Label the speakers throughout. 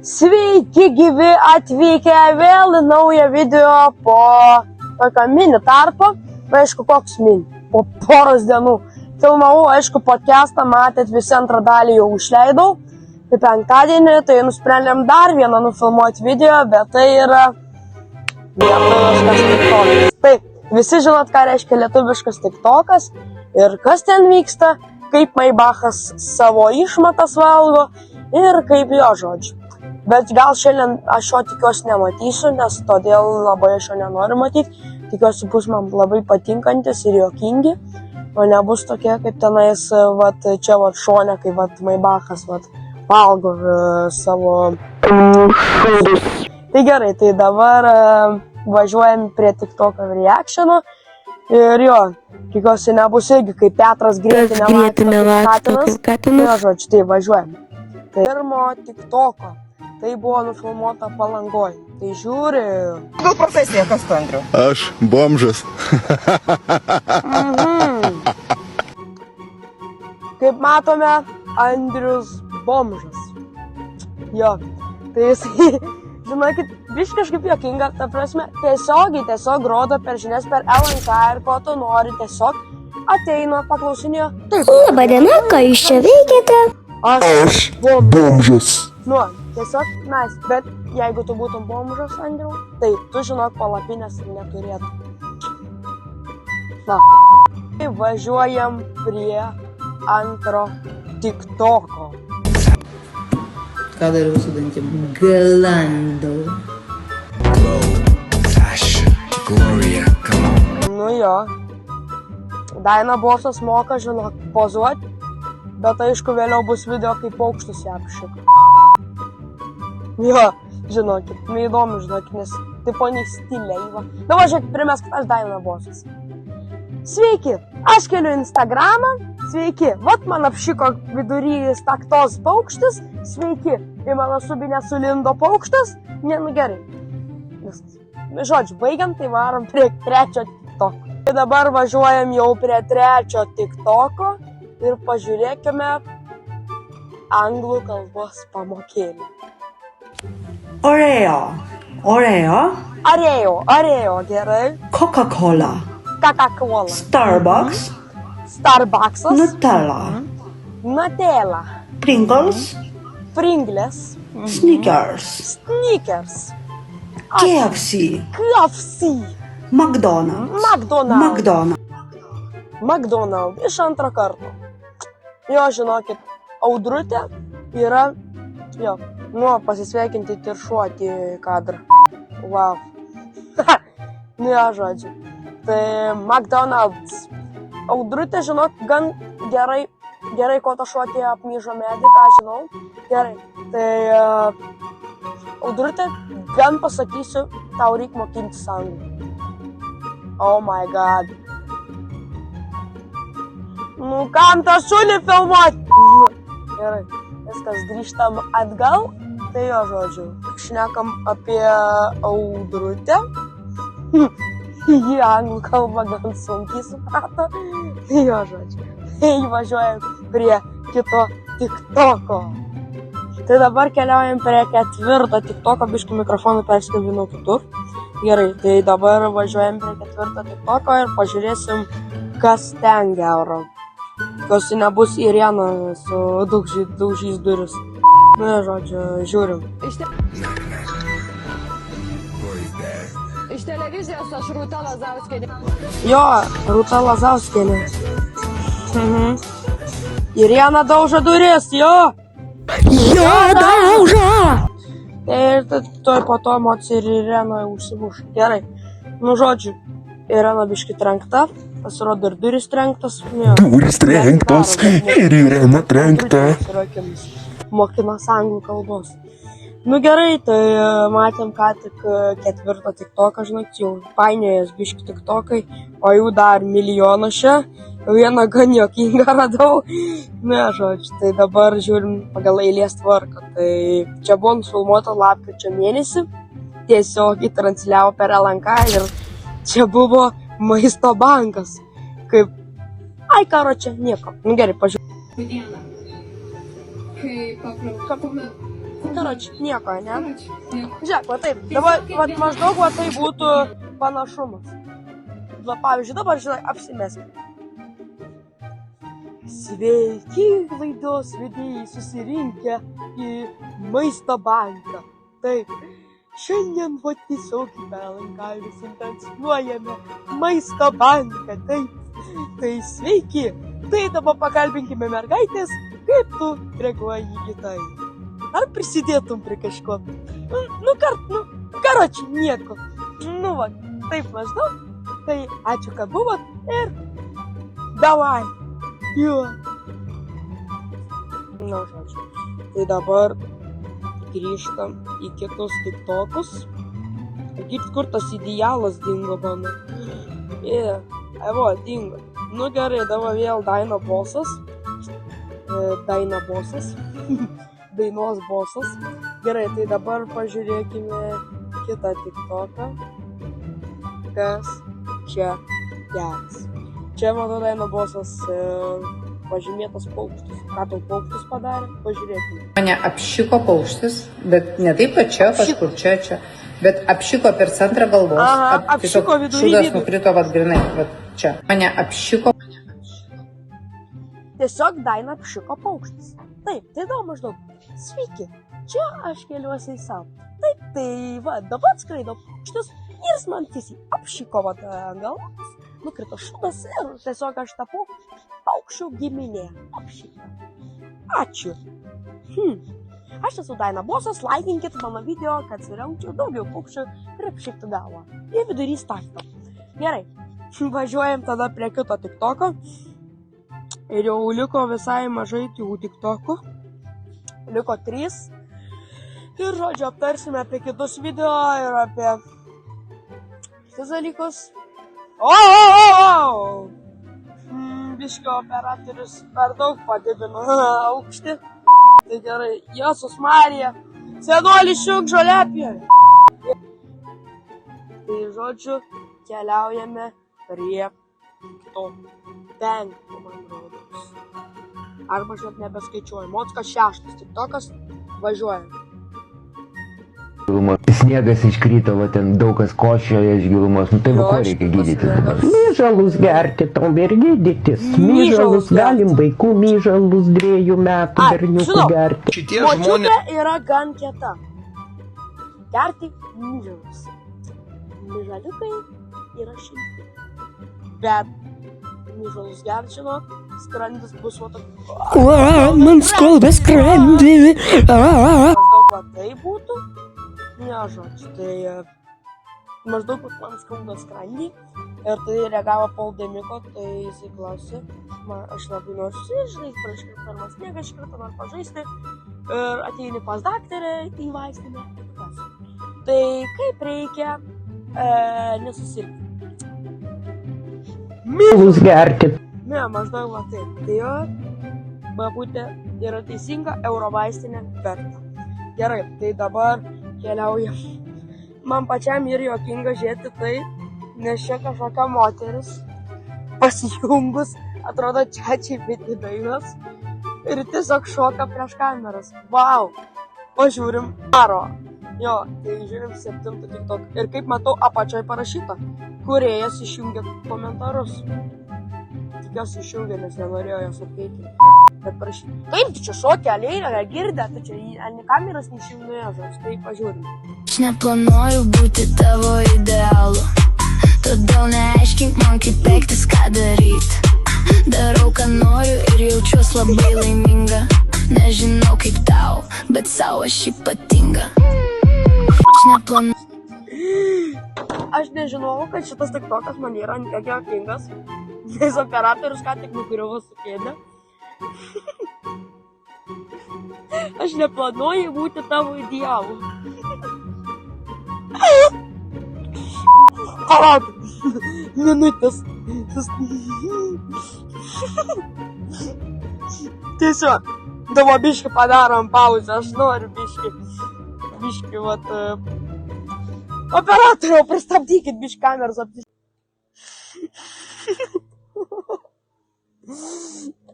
Speaker 1: Sveiki gyvi atvykę vėl į naują video po tokio mini tarpo. Aišku, koks mini? Po poros dienų. Filmavau, aišku, podcastą, matėt, visi antrą dalį jau išleidau. Tai penktadienį, tai nusprendėm dar vieną nufilmuoti video, bet tai yra lietuviškas TikTokas. Taip, visi žinot, ką reiškia lietuviškas TikTokas ir kas ten vyksta, kaip Maybachas savo išmatas valgo ir kaip jo žodžiu. Bet gal šiandien aš jo tikiuosi nematysiu, nes todėl labai aš jo nenoriu matyti. Tikiuosi bus man labai patinkantis ir juokingi, o nebus tokie kaip tenais, vat, čia vat šone, kaip vat Maybachas vat valgo savo šūdus. Tai gerai, tai dabar važiuojam prie TikToko reactiono ir jo, tikiuosi nebus irgi kaip Petras Grėtinė Katinas. Tai žodžiu, tai važiuojam. Tai pirmo TikToko. Tai buvo nufilmuota Palangoj. Tai žiūri...
Speaker 2: Gal profesija, kas tu, Andriu?
Speaker 3: Aš bomžas.
Speaker 1: Kaip matome, Andrius bomžas. Jo, tai jisai, žinokit, kažkaip juokinga, ta prasme, tiesiog rodo per žinias per LNK ir ko tu nori, tiesiog ateina, paklausinėjo.
Speaker 4: Labadiena, ką jūs čia veikiate?
Speaker 1: Aš
Speaker 3: Bomžas.
Speaker 1: Nu, tiesiog mes, bet jeigu tu būtum bomžas, Andriau, tai tu žinok, palapinės neturėtų. Na, tai važiuojam prie antro TikToko.
Speaker 2: Ką dariau su dantim? Galandau.
Speaker 1: Nu jo, Daina Bosas moka, žinok, pozuoti, bet aišku vėliau bus video, kaip paukštus ją apšika. Jo, žinokit, neįdomu, žinokit, nes tipo neįstiliai, va. Na, važiuokit, primeskit, aš Daina Bosas. Sveiki, aš keliu Instagramą, sveiki, vat man apšiko vidurys taktos paukštis, sveiki, į mano subinę sulindo paukštas, ne, nu gerai. Žodžiu, baigiam, tai varom prie trečio TikToko. Tai dabar važiuojam jau prie trečio TikToko ir pažiūrėkime anglų kalbos pamokėlį.
Speaker 2: Oreo.
Speaker 1: Arėjo, gerai.
Speaker 2: Coca-Cola.
Speaker 1: Coca-Cola. Starbucksas. Nutella. Pringles.
Speaker 2: Snickers. KFC.
Speaker 1: McDonald's. Iš antro karto. Jo, žinokit, Audrutė yra, jo, pasisveikinti tiršuoti kadrą. Wow. Nu, jo, žodžiu. Tai McDonald's. Audrutė, žinok, gan gerai kotašuoti apmyžo medį, ką žinau. Gerai. Tai Audrutė, gan pasakysiu, tau reik mokintis anglų. Oh my god. Nu, kam tą šunį filmuoti? Gerai, viskas, grįžtam atgal. Tai jo, žodžiu, šnekam apie Audrutę. Ji anglų kalbą gan sunkiai suprato. Tai jo, žodžiu, tai važiuojam prie kito TikToko. Tai dabar keliaujam prie ketvirto TikToko, biškį mikrofonų perskambinau kitur. Gerai, tai dabar važiuojam prie ketvirto TikToko ir pažiūrėsim, kas ten gero. Tikiuosi nebus Irena su daužys duris. Nu, žodžiu, žiūrim.
Speaker 5: Iš televizijos aš Rūta Lazauskienė.
Speaker 1: Jo, Rūta Lazauskienė. Irena daužo duris, jo!
Speaker 4: Jo, daužo!
Speaker 1: Ir toj po to emocija ir Irena užsimuša. Gerai. Nu, žodžiu, Irena biški trenkta. Pasirodo ir duris trenktas.
Speaker 3: Duris trenktas ir Irena trenkta.
Speaker 1: Mokinas anglų kalbos. Nu gerai, tai matėm ką tik ketvirtą TikToką, žinot, jau painiojas biški TikTokai, o jų dar milijonas čia. Vieną gan juokingą radau. Ne, žodžiu, tai dabar žiūrim pagal eilės tvarką. Tai čia buvo nufilmuota lapkričio mėnesį, tiesiog transliavo per LNK ir čia buvo Maisto bankas. Kaip... Ai, karo čia nieko. Nu gerai, pažiūrėjau.
Speaker 5: Kai paklausome
Speaker 1: Karoči, nieko, ne? Žiūrėk, va taip, dabar va, maždaug va tai būtų panašumas. Va, pavyzdžiui, dabar, žinai, apsimeskime. Sveiki, laidos vedėjai susirinkę į Maisto banką. Taip, šiandien va tiesiog į Belanką visi transliuojame Maisto banką. Taip, tai sveiki. Tai dabar pakalbinkime mergaitės, kaip tu reaguoji į tai. Ar prisidėtum prie kažko? Karoči, nieko. Nu va, taip maždaug. Tai ačiū, kad buvot ir davai. Jo. Na, žodžiu. Tai dabar grįžtam į kitus tiktokus. Girt, kur tas idealas dingo mano. Evo, dingo. Nu gerai, dabar vėl Daina bosas. Daina bosas. Dainos bosas. Gerai, tai dabar pažiūrėkime kitą tiktoką. Kas čia geras. Čia, matau, Daina bosas pažymėtas paukštis. Ką tau paukštis padarė? Pažiūrėkime.
Speaker 6: Mane apšiko paukštis, bet ne taip, kad čia, kažkur čia. Bet apšiko per centrą galvos.
Speaker 1: Aha, apšiko vidury.
Speaker 6: Šūdas nukrito, vat grinai, vat čia. Mane apšiko.
Speaker 1: Tiesiog Daina apšiko paukštis. Taip, tai daug maždaug. Sveiki, čia aš keliuosi į salą. Taip, tai va, dabar skraido paukštis ir jis man tiesiai apšiko vat galvos. Nukrito šūdas ir tiesiog aš tapau paukščių giminė. Apšiko. Ačiū. Aš esu Daina bosas, laikinkit mano video, kad surinkčiau daugiau paukščių ir apšiktų galvą. Ir vidury starto. Gerai, važiuojam tada prie kito tiktoko. Ir jau liko visai mažai tų tiktokų. Liko 3. Ir, žodžiu, aptarsime apie kitus video ir apie kitus dalykus. Biškio operatorius per daug padidino aukštį. Tai gerai, Jėzus Marija, senolis šiuk žoliapjovė. Tai, žodžiu, keliaujame prie to 5, man rodos. Arba aš net nebeskaičiuoju. Mockas 6 tiktokas, važiuojam.
Speaker 7: Sniegas iškrito, va ten daug kas košioja iš gilumos. Nu tai va, ko reikia gydyti dabar?
Speaker 8: Myžalus gerti tom ir gydytis. Myžalus galim vaikų myžalus 2 metų berniukų gerti.
Speaker 1: Močiutė yra gan kieta. Gerti myžalus. Myžaliukai yra šilti. Bet myžalus gerčino, skrandis bus va tokia.
Speaker 8: Man skauda skrandį.
Speaker 1: Maždaug va tai būtų. Ne, žodžiu, tai maždaug man skauda skrandį. Ir tai reagavo Paudemiko, tai jisai klausė. Aš labai noriu susižaisti, praškai pirmas sniegą, iš karto noriu pažaisti. Ir ateini pas daktarę į vaistinę. Tai kaip reikia nesusirgti?
Speaker 8: Myžalus gerti.
Speaker 1: Ne, maždaug va taip. Tai jo, babutė yra teisinga, Eurovaistinė verta. Gerai, tai dabar keliaujam. Man pačiam ir juokinga žiūrėti tai, nes čia kažkokia moteris pasijungus, atrodo ChatGPT dainos ir tiesiog šoka prieš kameras. Vau! Pažiūrim Aro. Jo, tai žiūrim 7 tiktok. Ir kaip matau, apačioj parašyta. Kūrėjas išjungia komentarus. Tikiuosi išjungia, nes nenorėjo jos atkeitinti. Bet parašyta. Taip, tu čia šokia, Leilė, girdė, tu čia kameras neišjungia, tai pažiūrim.
Speaker 9: Aš neplanuoju būti tavo idealu, todėl neaiškink man, kaip elgtis, ką daryt. Darau, ką noriu ir jaučiuos labai laiminga. Nežinau kaip tau, bet savo aš ypatinga.
Speaker 1: Aš nežinau, kad šitas tiktokas man yra tiek juokingas, nes operatorius ką tik nugriuvo su kėde. Aš neplanuoju būti tavo idealu. Palauk, minutės. Tiesiog, dabar biškį padarom pauzę, aš noriu biškį, vat... Operatoriau, pristabdykit biškį kameras aptis.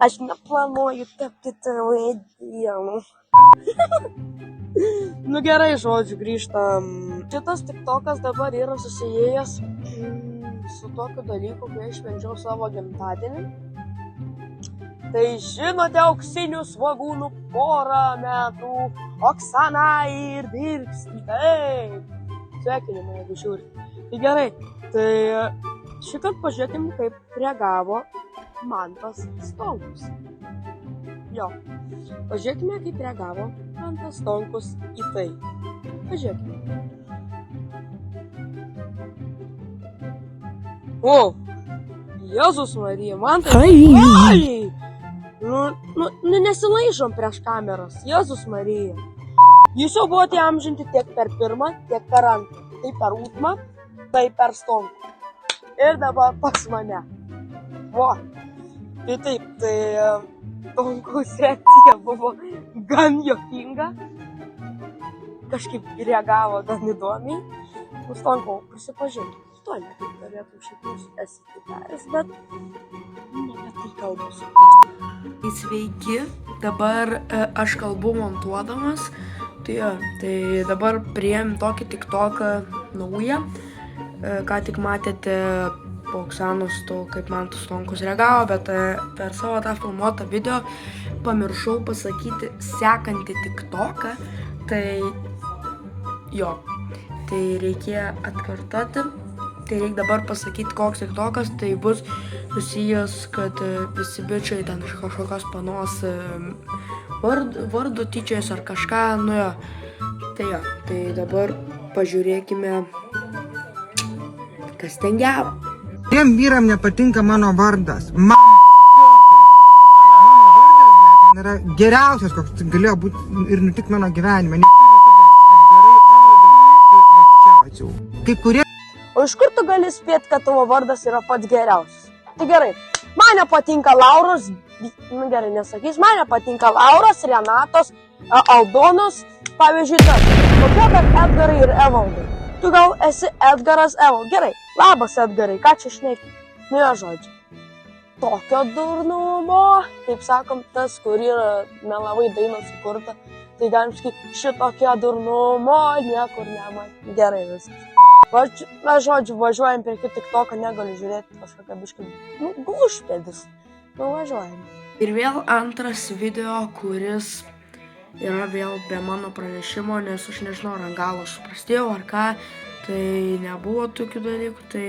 Speaker 1: Aš neplanuoju tapti tavo idealu. Nu gerai, žodžiu, grįžtam. Šitas tiktokas dabar yra susijęs su tokiu dalyku, kai aš švenčiau savo gimtadienį. Tai žinote auksinių svogūnų porą metų, Oksana ir Dirbsni. Taip, sveikinimai, jeigu žiūri. Tai gerai, tai šįkart pažiūrėkim, kaip reagavo Mantas Stonkus. Jo, pažiūrėkime, kaip reagavo Mantas Stonkus į tai. Pažiūrėkime. O, Jėzus Marija, Mantas. Ai! Nu, nesilaižom prieš kameras, Jėzus Marija. Jūs jau buvote amžinti tiek per pirmą, tiek per antrą. Tai per Utmą, tai per Stonkų. Ir dabar pas mane. Vo. Tai taip, tai Stonkaus reakcija buvo gan juokinga. Kažkaip reagavo gan įdomiai. Nu, Stonkau, prisipažinti, to nekaip galėtum šiaip jūs esi kitaręs, bet ne apie tai kalbosiu.
Speaker 10: Sveiki, dabar aš kalbu montuodamas, tai dabar priėm tokį tiktoką naują, ką tik matėte po Oksanos, kaip Mantas Stonkus reagavo, bet per savo tą filmuotą video pamiršau pasakyti sekantį tiktoką, tai jo, tai reikėjo atkartoti. Tai reikia dabar pasakyti, koks tiktokas, tai bus susijęs, kad visi bičiai ten iš kažkokios panos vardu tyčiais ar kažką, nu jo. Tai jo, tai dabar pažiūrėkime, kas ten gero.
Speaker 11: Tiem vyram nepatinka mano vardas. Mano vardas yra geriausias, koks galėjo būti ir nutikti mano gyvenime. Kai kurie
Speaker 1: O iš kur tu gali spėti, kad tavo vardas yra pats geriausias? Tai gerai, man nepatinka Lauros, nu gerai nesakys, man nepatinka Lauros, Renatos, Aldonos, pavyzdžiui, tas. Kokie bet Edgarai ir Evaldai? Tu gal esi Edgaras Evald. Gerai, labas Edgarai, ką čia šneki? Nu jo žodžiu. Tokio durnumo, kaip sakom, tas, kur yra melavai daina sukurta, tai galim sakyti, šitokio durnumo niekur nematė. Gerai viskas. Na, žodžiu, važiuojam prie kitą tiktoką, negaliu žiūrėti kažkokią biškį, nu, glušpėdis. Nu, važiuojam.
Speaker 10: Ir vėl antras video, kuris yra vėl be mano pranešimo, nes aš nežinau, ar gal aš suprastėjau ar ką, tai nebuvo tokių dalykų, tai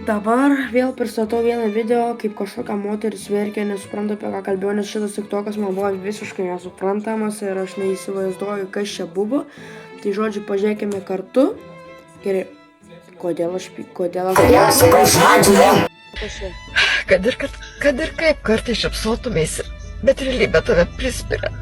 Speaker 10: dabar vėl pristatau vieną video, kaip kažkokia moteris verkia, nesuprantu, apie ką kalbėjau, nes šitas tiktokas man buvo visiškai nesuprantamas ir aš neįsivaizduoju, kas čia buvo. Tai žodžiu, pažiūrėkime kartu. Gerai, kodėl aš...
Speaker 5: Kad ir kaip kartais šapsotumėsi, bet realybė tave prispiria.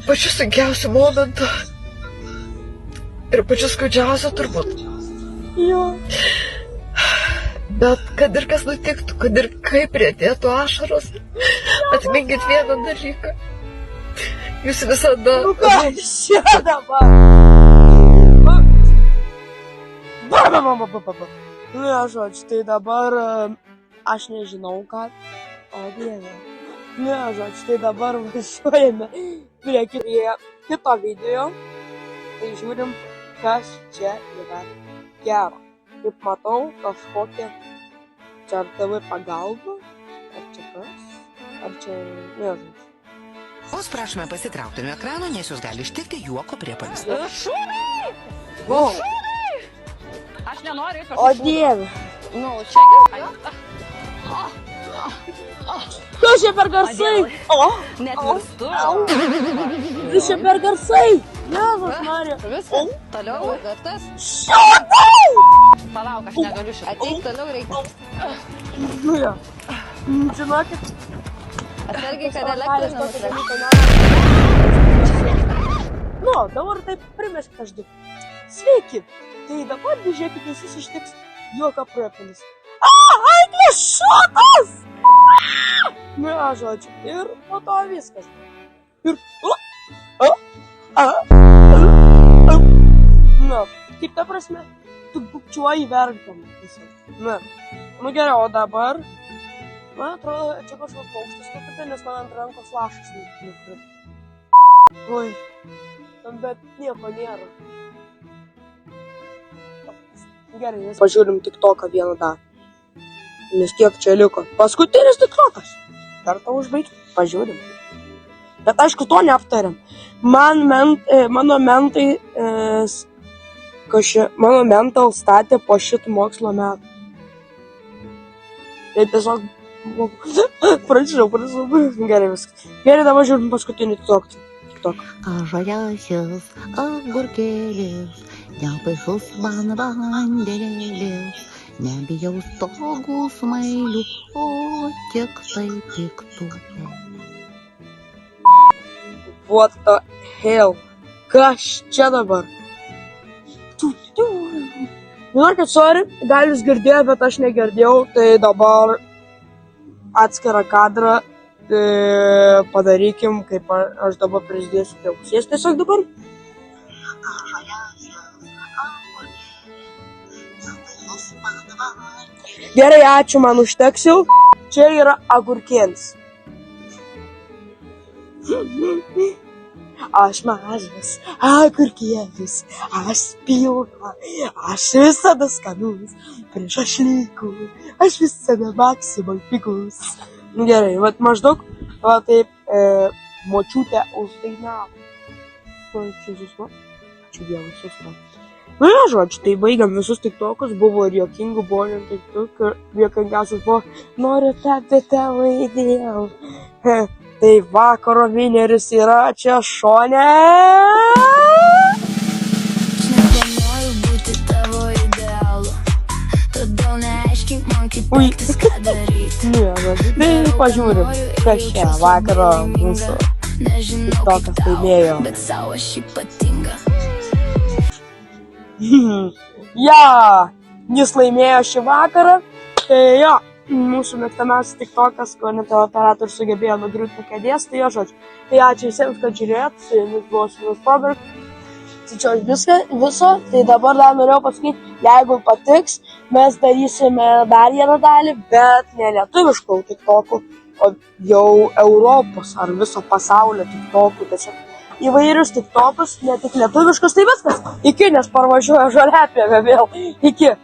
Speaker 5: Pačiu sunkiausiu momentu. Ir pačiu skaudžiausiu turbūt.
Speaker 1: Jo.
Speaker 5: Bet kad ir kas nutiktų, kad ir kaip riedėtų ašaros, atminkit vieną dalyką. Jūs visada...
Speaker 1: Nu ką, čia dabar? Nu jo, žodžiu, tai dabar aš nežinau ką. O dieve. Nu jo, žodžiu, tai dabar važiuojame prie kito video. Tai žiūrim, kas čia yra gero. Kaip matau, kažkokia čia ar TV pagalba, ar čia kas, ar čia nežinau.
Speaker 12: Vos prašome pasitraukti nuo ekrano, nes jūs gali ištikti juoko priepuolis.
Speaker 5: Šūnai!
Speaker 1: Wow.
Speaker 5: Aš nenoriu kažkaip.
Speaker 1: O dieve.
Speaker 5: Nu, čia gerai.
Speaker 1: Kas čia per garsai?
Speaker 5: Net virstu.
Speaker 1: Kas čia per garsai? Jėzus Marija.
Speaker 5: Viskas. Toliau, kartas.
Speaker 1: Šotai!
Speaker 5: Palauk, aš negaliu šitą. Ateik toliau reikia.
Speaker 1: Nu jo. Žinokit.
Speaker 5: Atsargiai, kad elektros nenusirasti.
Speaker 1: Nu, dabar taip primešk každu. Sveiki. Tai dabar žiūrėkit, visus ištiks juoko priepuolis. Aiklės šotas! Nu, žodžiu. Ir po to viskas. Ir... Nu, kaip ta prasme, tu bukčiuoji verkdama. Nu gerai, o dabar... Man atrodo, čia kažkoks paukštis nukritė, nes man ant rankos lašas nukrito. Oi, bet nieko nėra. Gerai, mes pažiūrim TikToką vieną dar. Nes kiek čia liko. Paskutinis TikTokas. Kartą užbaigti, pažiūrim. Bet aišku, to neaptariam. Mano mental statė po šitų mokslo metų. Tai tiesiog... Prašau. Gerai viskas. Gerai, dabar žiūrim paskutinį TikTok.
Speaker 13: Žaliasis agurkėlis, nepaišus man vandenėlis, nebijau stogų smailių, o tik tai piktų.
Speaker 1: What the hell? Kas čia dabar? Žinokit, sorry, gal jūs girdėjo, bet aš negirdėjau, tai dabar atskirą kadrą padarykim, kaip aš dabar prisidėsiu prie ausies tiesiog dabar. Gerai, ačiū, man užteks jau. Čia yra agurkėlis. Aš mažas agurkėlis, aš pilna, aš visada skanus, prieš šašlykų, aš visada maksimum pigus. Gerai, vat maždaug, va taip, močiutė uždainavo. Ačiū Dievui, sustok. Na, žodžiu, tai baigiam visus TikTokus, buvo ir juokingų, buvo ir TikTok, ir juokingiausias buvo, noriu tapti tavo idealų. Tai vakaro vineris yra čia šone.
Speaker 9: Neplanuoju būti tavo idealu, todėl neaiškink man kaip elgtis, ką daryti.
Speaker 1: Tai pažiūrim, kas čia vakaro mūsų TikTokas laimėjo.
Speaker 9: Bet savo aš ypatinga.
Speaker 1: Jis laimėjo šį vakarą, tai jo. Mūsų mėgstamiausias TikTokas, ko net operatorius sugebėjo nugriūti kėdės, tai jo žodžiu. Tai ačiū visiems, kad žiūrėjot, su jumis buvo Sūnus Proberg. Tai čia viso, tai dabar dar norėjau pasakyti, jeigu patiks, mes darysime dar vieną dalį, bet ne lietuviškų TikTokų, o jau Europos ar viso pasaulio TikTokų, tiesiog įvairius TikTokus, ne tik lietuviškus, tai viskas. Iki, nes parvažiuoja žoliapėvė vėl. Iki.